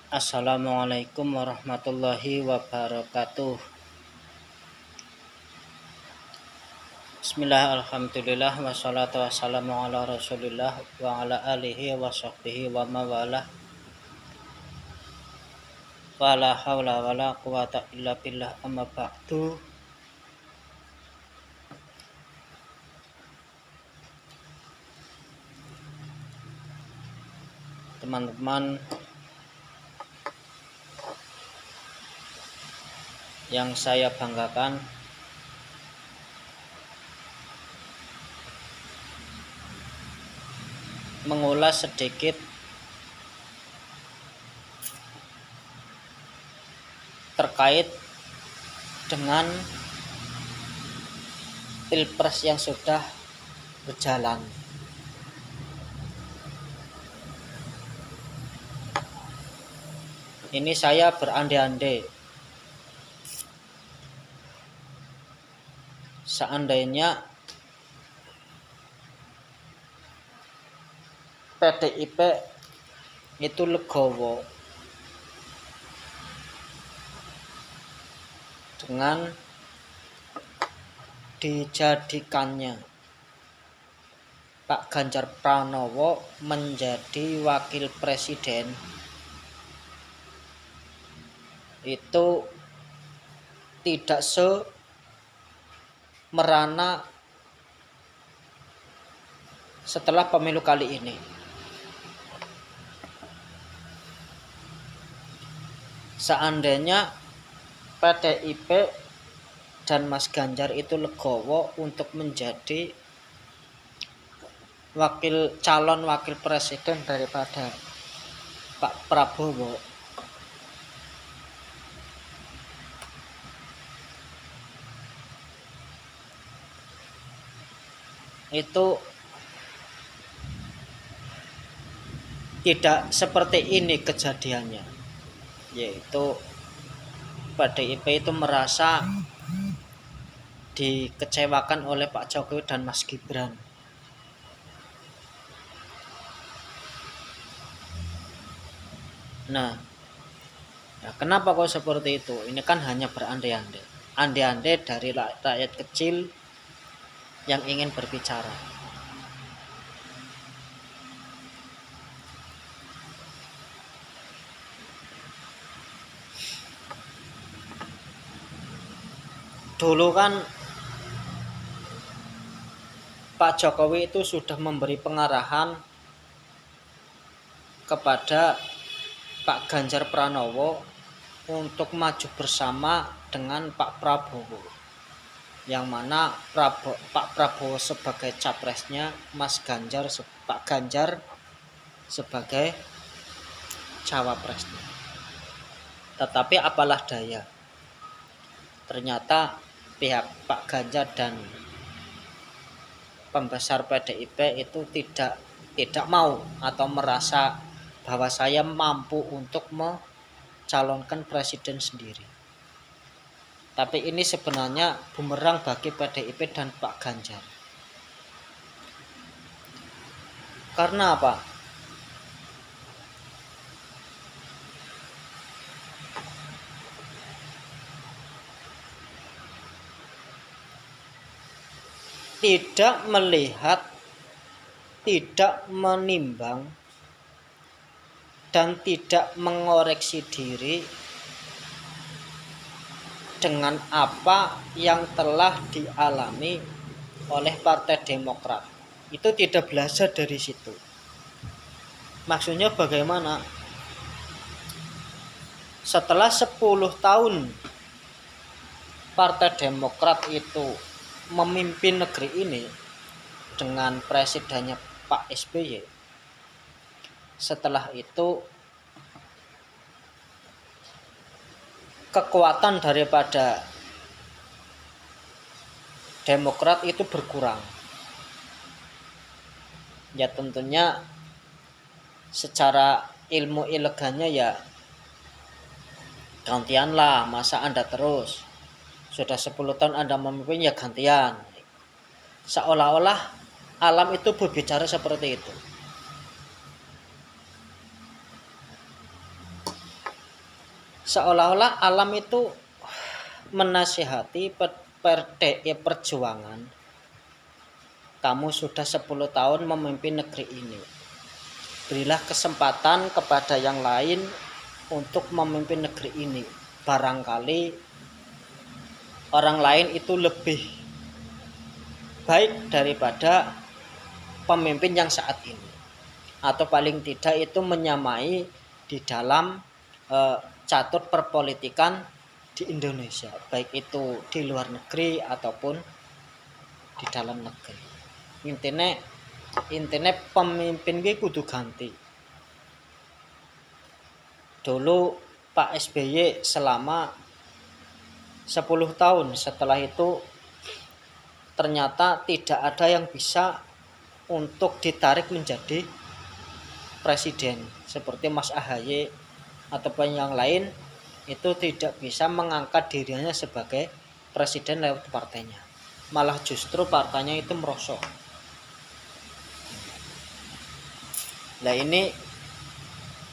Assalamualaikum warahmatullahi wabarakatuh. Bismillah, alhamdulillah, wassalatu wassalamu ala rasulillah wa ala alihi wa sahbihi wa mawalah. Wa la hawla wa la quwata illa billah, amma ba'du. Teman-teman yang saya banggakan, mengulas sedikit terkait dengan pilpres yang sudah berjalan. Ini saya berandai-andai, seandainya PDIP itu legowo dengan dijadikannya Pak Ganjar Pranowo menjadi wakil presiden, itu tidak semerana setelah pemilu kali ini. Seandainya PDIP dan Mas Ganjar itu legowo untuk menjadi calon wakil presiden daripada Pak Prabowo, itu tidak seperti ini kejadiannya, yaitu PDIP itu merasa dikecewakan oleh Pak Jokowi dan Mas Gibran. Nah, ya kenapa kok seperti itu? Ini kan hanya berandai-andai. Andai-andai dari rakyat kecil yang ingin berbicara. Dulu kan Pak Jokowi itu sudah memberi pengarahan kepada Pak Ganjar Pranowo untuk maju bersama dengan Pak Prabowo, yang mana Pak Prabowo sebagai capresnya, Pak Ganjar sebagai cawapresnya. Tetapi apalah daya, ternyata pihak Pak Ganjar dan pembesar PDIP itu tidak mau atau merasa bahwa saya mampu untuk mencalonkan presiden sendiri. Tapi ini sebenarnya bumerang bagi PDIP dan Pak Ganjar. Karena apa? Tidak melihat, tidak menimbang, dan tidak mengoreksi diri dengan apa yang telah dialami oleh Partai Demokrat. Itu tidak belajar dari situ. Maksudnya bagaimana? Setelah 10 tahun Partai Demokrat itu memimpin negeri ini dengan presidennya Pak SBY, setelah itu kekuatan daripada Demokrat itu berkurang. Ya tentunya secara ilmu elegannya ya gantian lah, masa Anda terus sudah 10 tahun Anda memimpin, ya gantian. Seolah-olah alam itu berbicara seperti itu. Seolah-olah alam itu menasihati perjuangan. Kamu sudah 10 tahun memimpin negeri ini. Berilah kesempatan kepada yang lain untuk memimpin negeri ini. Barangkali orang lain itu lebih baik daripada pemimpin yang saat ini. Atau paling tidak itu menyamai di dalam catur perpolitikan di Indonesia, baik itu di luar negeri ataupun di dalam negeri. Intinya pemimpin gue kudu ganti. Dulu Pak SBY selama 10 tahun, setelah itu ternyata tidak ada yang bisa untuk ditarik menjadi presiden seperti Mas AHY ataupun yang lain, itu tidak bisa mengangkat dirinya sebagai presiden lewat partainya, malah justru partainya itu merosot. Nah ini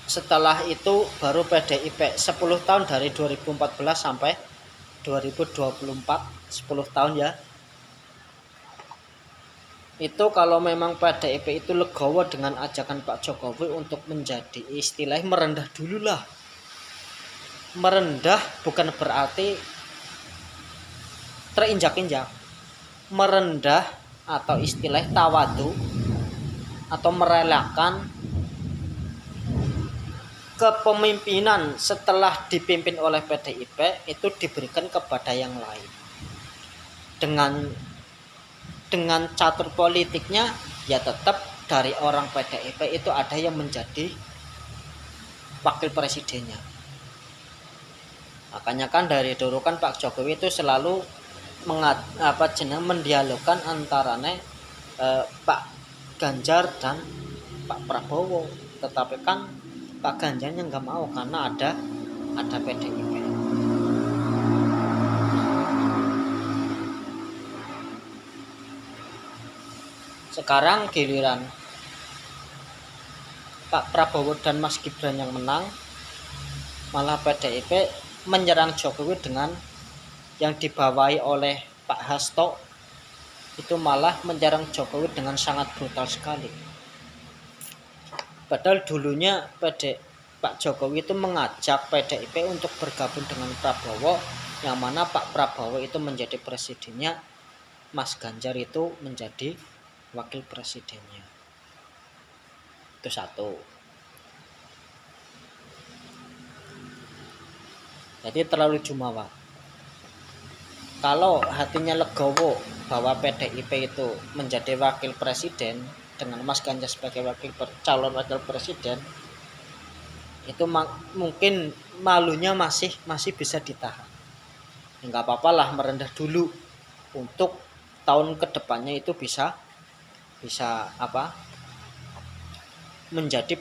setelah itu baru PDIP 10 tahun dari 2014 sampai 2024, 10 tahun ya. Itu kalau memang PDIP itu legowo dengan ajakan Pak Jokowi untuk menjadi istilahnya merendah dulu lah. Merendah bukan berarti terinjak-injak. Merendah atau istilah tawadu atau merelakan kepemimpinan setelah dipimpin oleh PDIP itu diberikan kepada yang lain. Dengan catur politiknya ya tetap dari orang PDIP itu ada yang menjadi wakil presidennya. Makanya kan dari dulu kan Pak Jokowi itu selalu mendialogkan antaranya Pak Ganjar dan Pak Prabowo, tetapi kan Pak Ganjarnya nggak mau karena ada PDIP. Sekarang giliran Pak Prabowo dan Mas Gibran yang menang, malah PDIP menyerang Jokowi dengan yang dibawahi oleh Pak Hasto, itu malah menyerang Jokowi dengan sangat brutal sekali. Padahal dulunya Pak Jokowi itu mengajak PDIP untuk bergabung dengan Prabowo, yang mana Pak Prabowo itu menjadi presidennya, Mas Ganjar itu menjadi wakil presidennya. Itu satu. Jadi terlalu jumawa. Kalau hatinya legowo bahwa PDIP itu menjadi wakil presiden dengan Mas Ganjar sebagai calon wakil presiden, itu mungkin malunya masih bisa ditahan. Enggak apa-apa lah merendah dulu untuk tahun kedepannya itu bisa menjadi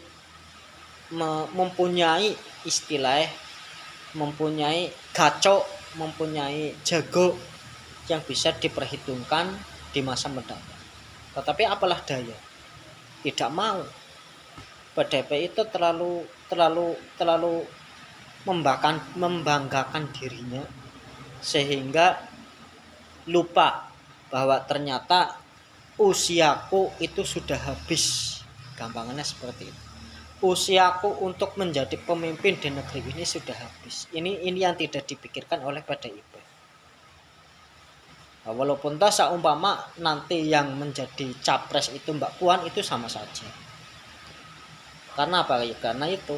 mempunyai istilah, mempunyai gaco, mempunyai jago yang bisa diperhitungkan di masa mendatang. Tetapi apalah daya, tidak mau. PDIP itu terlalu membanggakan dirinya sehingga lupa bahwa ternyata usiaku itu sudah habis. Gampangannya seperti itu. Usiaku untuk menjadi pemimpin di negeri ini sudah habis. Ini yang tidak dipikirkan oleh PDIP. Nah, walaupun seumpama nanti yang menjadi capres itu Mbak Puan, itu sama saja. Karena apa? Karena itu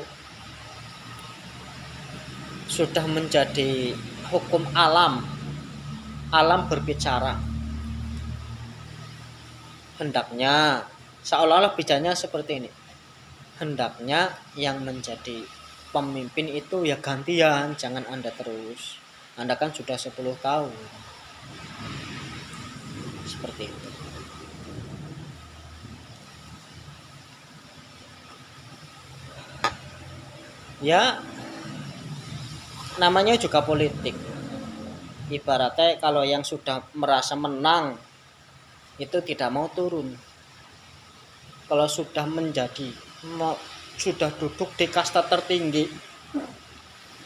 sudah menjadi hukum alam. Alam berbicara. Hendaknya seolah-olah bicaranya seperti ini. Hendaknya yang menjadi pemimpin itu ya gantian, jangan Anda terus. Anda kan sudah 10 tahun. Seperti itu. Ya, namanya juga politik. Ibaratnya kalau yang sudah merasa menang itu tidak mau turun. Kalau sudah sudah duduk di kasta tertinggi,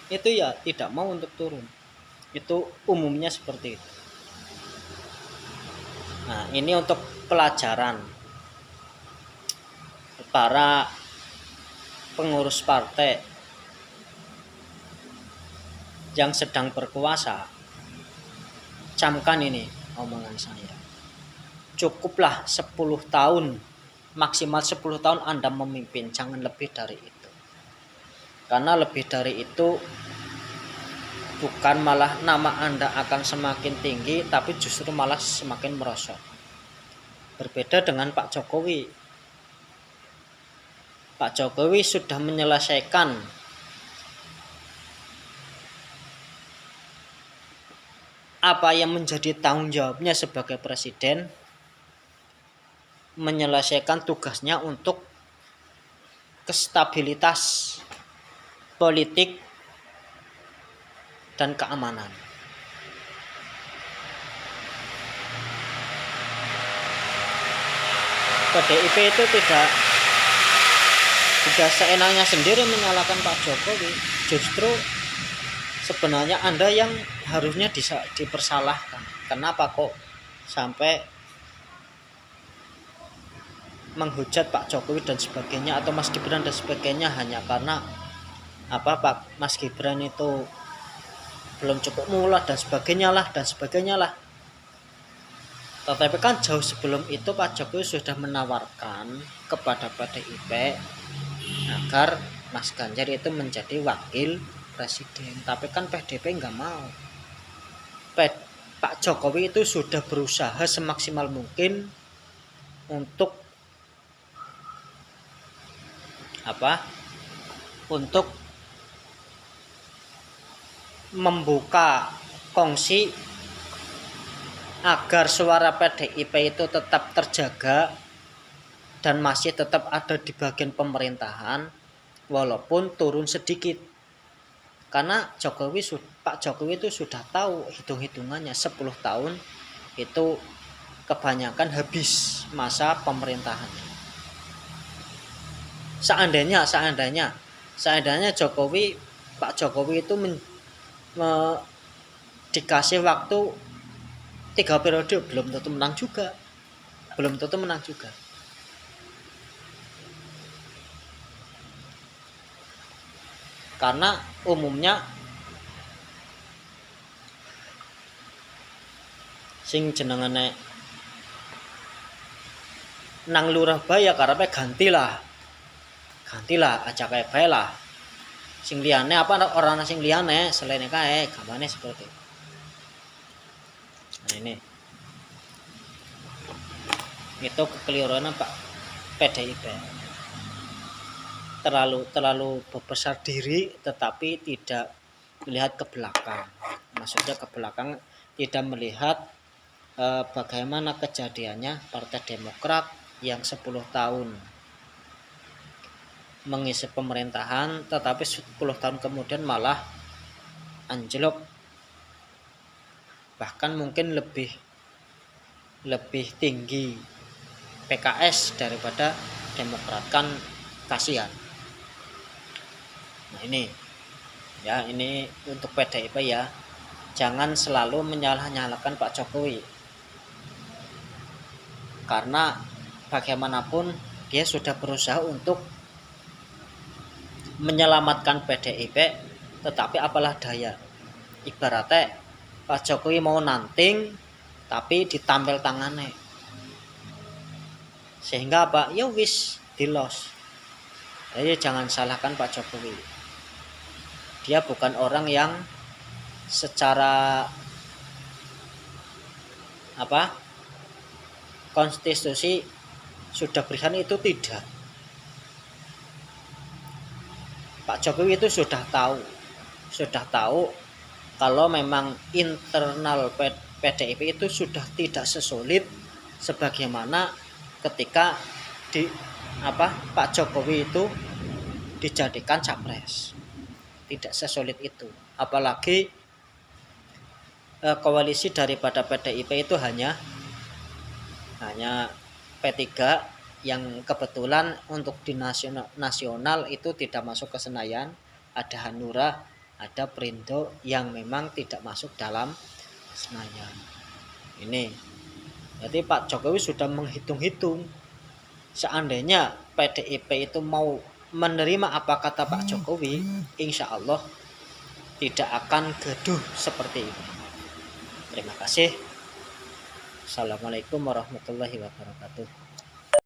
itu ya tidak mau untuk turun. Itu umumnya seperti itu. Nah, ini untuk pelajaran para pengurus partai yang sedang berkuasa. Camkan ini omongan saya. Cukuplah 10 tahun, maksimal 10 tahun Anda memimpin, jangan lebih dari itu. Karena lebih dari itu bukan malah nama Anda akan semakin tinggi, tapi justru malah semakin merosot. Berbeda dengan Pak Jokowi. Pak Jokowi sudah menyelesaikan apa yang menjadi tanggung jawabnya sebagai presiden, menyelesaikan tugasnya untuk stabilitas politik dan keamanan. PDIP itu tidak seenaknya sendiri menyalahkan Pak Jokowi. Justru sebenarnya Anda yang harusnya dipersalahkan. Kenapa kok sampai menghujat Pak Jokowi dan sebagainya, atau Mas Gibran dan sebagainya, hanya karena Pak Mas Gibran itu belum cukup mulah dan sebagainya lah. Tetapi kan jauh sebelum itu Pak Jokowi sudah menawarkan kepada PDIP agar Mas Ganjar itu menjadi wakil presiden. Tapi kan PDIP nggak mau. Pak Jokowi itu sudah berusaha semaksimal mungkin untuk untuk membuka kongsi agar suara PDIP itu tetap terjaga dan masih tetap ada di bagian pemerintahan walaupun turun sedikit. Karena Pak Jokowi itu sudah tahu hitung-hitungannya 10 tahun itu kebanyakan habis masa pemerintahannya. Seandainya Pak Jokowi itu dikasih waktu 3 periode, belum tentu menang juga. Karena umumnya sing jenengane nang lurah baya karepe gantilah aja kae bae lah. Sing liyane orang sing liyane selain kae gamane seperti itu. Nah, ini itu kekeliruan Pak PDIP. Terlalu besar diri tetapi tidak melihat ke belakang. Maksudnya ke belakang tidak melihat bagaimana kejadiannya Partai Demokrat yang 10 tahun mengisi pemerintahan, tetapi 10 tahun kemudian malah anjlok, bahkan mungkin lebih tinggi PKS daripada Demokrat, kan kasihan. Nah, ini untuk PDIP ya, jangan selalu menyalahkan Pak Jokowi, karena bagaimanapun dia sudah berusaha untuk menyelamatkan PDIP, tetapi apalah daya, ibaratnya Pak Jokowi mau nanting tapi ditampil tangannya, sehingga ya wis dilos. Jadi jangan salahkan Pak Jokowi, dia bukan orang yang secara konstitusi sudah berikan, itu tidak. Pak Jokowi itu sudah tahu kalau memang internal PDIP itu sudah tidak sesolid sebagaimana ketika Pak Jokowi itu dijadikan capres. Tidak sesolid itu. Apalagi koalisi daripada PDIP itu hanya P3 yang kebetulan untuk di nasional itu tidak masuk ke Senayan. Ada Hanura ada perindo yang memang tidak masuk dalam Senayan. Ini jadi Pak Jokowi sudah menghitung-hitung, seandainya PDIP itu mau menerima apa kata Pak Jokowi, insya Allah tidak akan gaduh seperti ini. Terima kasih. Assalamualaikum warahmatullahi wabarakatuh.